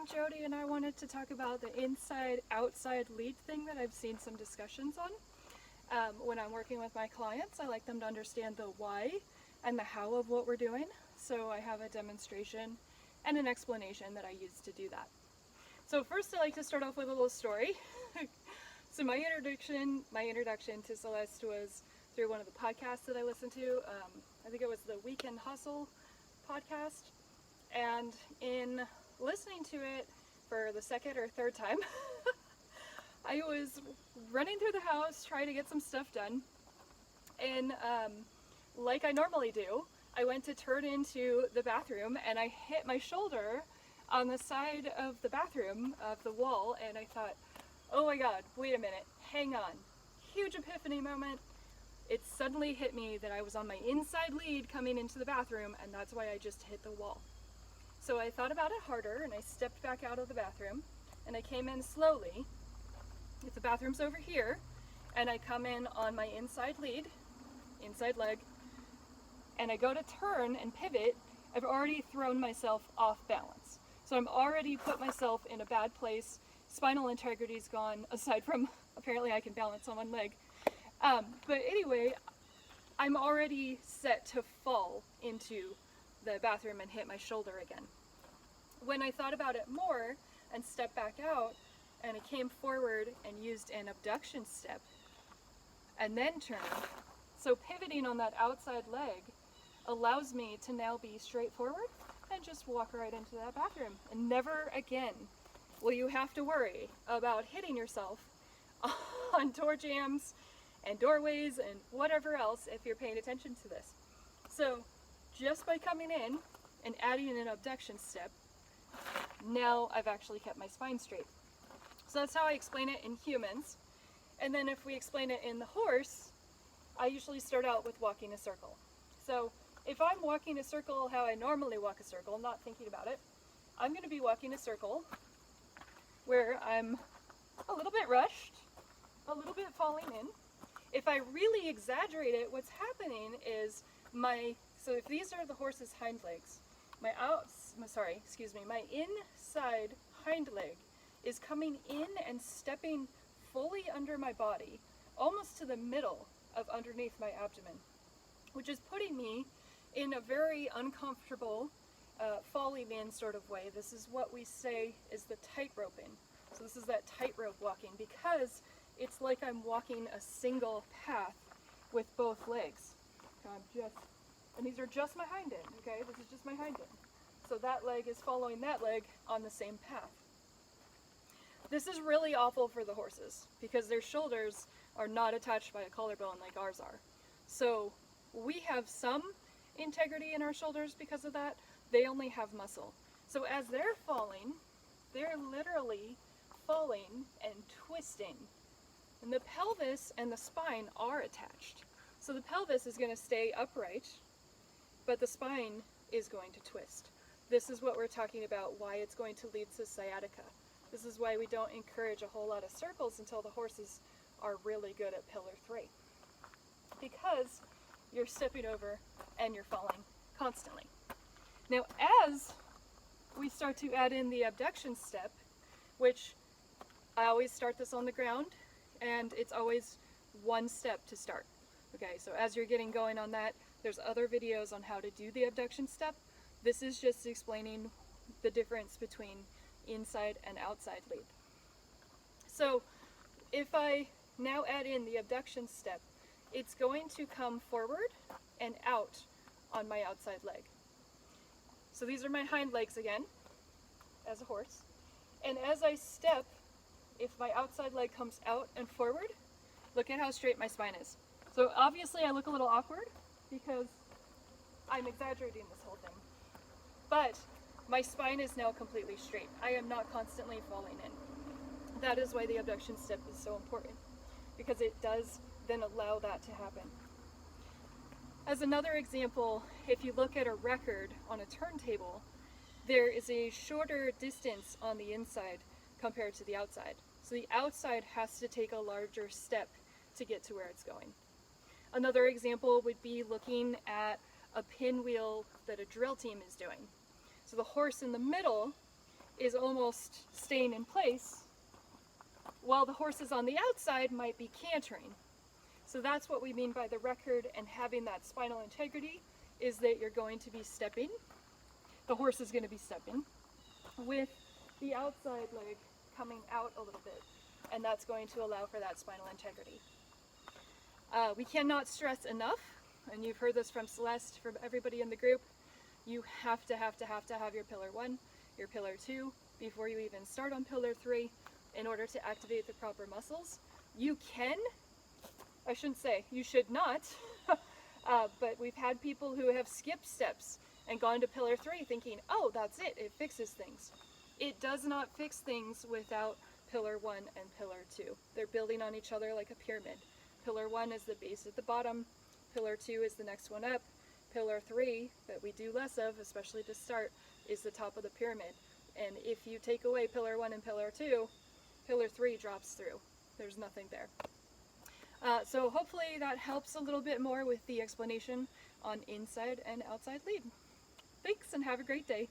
I'm Jody, and I wanted to talk about the inside-outside lead thing that I've seen some discussions on. When I'm working with my clients, I like them to understand the why and the how of what we're doing. So I have a demonstration and an explanation that I use to do that. So first, I like to start off with a little story. So my introduction to Celeste was through one of the podcasts that I listened to. I think it was the Weekend Hustle podcast. And in listening to it for the second or third time, I was running through the house trying to get some stuff done. And like I normally do, I went to turn into the bathroom and I hit my shoulder on the side of the bathroom, of the wall, and I thought, oh my God, wait a minute, hang on. Huge epiphany moment. It suddenly hit me that I was on my inside lead coming into the bathroom, and that's why I just hit the wall. So I thought about it harder, and I stepped back out of the bathroom, and I came in slowly. If the bathroom's over here, and I come in on my inside lead, inside leg, and I go to turn and pivot, I've already thrown myself off balance. So I'm already put myself in a bad place. Spinal integrity's gone, aside from apparently I can balance on one leg. But anyway, I'm already set to fall into the bathroom and hit my shoulder again. When I thought about it more and stepped back out and I came forward and used an abduction step and then turned, so pivoting on that outside leg allows me to now be straightforward and just walk right into that bathroom. And never again will you have to worry about hitting yourself on door jambs and doorways and whatever else if you're paying attention to this. So just by coming in and adding an abduction step, now I've actually kept my spine straight. So that's how I explain it in humans. And then if we explain it in the horse, I usually start out with walking a circle. So if I'm walking a circle how I normally walk a circle, not thinking about it, I'm going to be walking a circle where I'm a little bit rushed, a little bit falling in. If I really exaggerate it, what's happening is so if these are the horse's hind legs, my inside hind leg is coming in and stepping fully under my body, almost to the middle of underneath my abdomen, which is putting me in a very uncomfortable falling in sort of way. This is what we say is the tightroping. So this is that tightrope walking, because it's like I'm walking a single path with both legs. And these are just my hind end, okay? This is just my hind end. So that leg is following that leg on the same path. This is really awful for the horses because their shoulders are not attached by a collarbone like ours are. So we have some integrity in our shoulders because of that. They only have muscle. So as they're falling, they're literally falling and twisting. And the pelvis and the spine are attached. So the pelvis is going to stay upright, but the spine is going to twist. This is what we're talking about, why it's going to lead to sciatica. This is why we don't encourage a whole lot of circles until the horses are really good at pillar 3. Because you're stepping over and you're falling constantly. Now, as we start to add in the abduction step, which I always start this on the ground, and it's always one step to start. Okay, so as you're getting going on that, there's other videos on how to do the abduction step. This is just explaining the difference between inside and outside lead. So if I now add in the abduction step, it's going to come forward and out on my outside leg. So these are my hind legs again, as a horse. And as I step, if my outside leg comes out and forward, look at how straight my spine is. So obviously I look a little awkward because I'm exaggerating this whole thing. But my spine is now completely straight. I am not constantly falling in. That is why the abduction step is so important, because it does then allow that to happen. As another example, if you look at a record on a turntable, there is a shorter distance on the inside compared to the outside. So the outside has to take a larger step to get to where it's going. Another example would be looking at a pinwheel that a drill team is doing. So the horse in the middle is almost staying in place, while the horses on the outside might be cantering. So that's what we mean by the record and having that spinal integrity, is that you're going to be stepping, the horse is going to be stepping, with the outside leg coming out a little bit, and that's going to allow for that spinal integrity. We cannot stress enough, and you've heard this from Celeste, from everybody in the group, you have to have your pillar 1, your pillar 2, before you even start on pillar 3, in order to activate the proper muscles. You can, I shouldn't say, you should not, but we've had people who have skipped steps and gone to pillar 3 thinking, oh, that's it, it fixes things. It does not fix things without pillar 1 and pillar 2. They're building on each other like a pyramid. Pillar 1 is the base at the bottom, pillar 2 is the next one up, pillar 3, that we do less of, especially to start, is the top of the pyramid. And if you take away pillar 1 and pillar 2, pillar 3 drops through. There's nothing there. So hopefully that helps a little bit more with the explanation on inside and outside lead. Thanks and have a great day.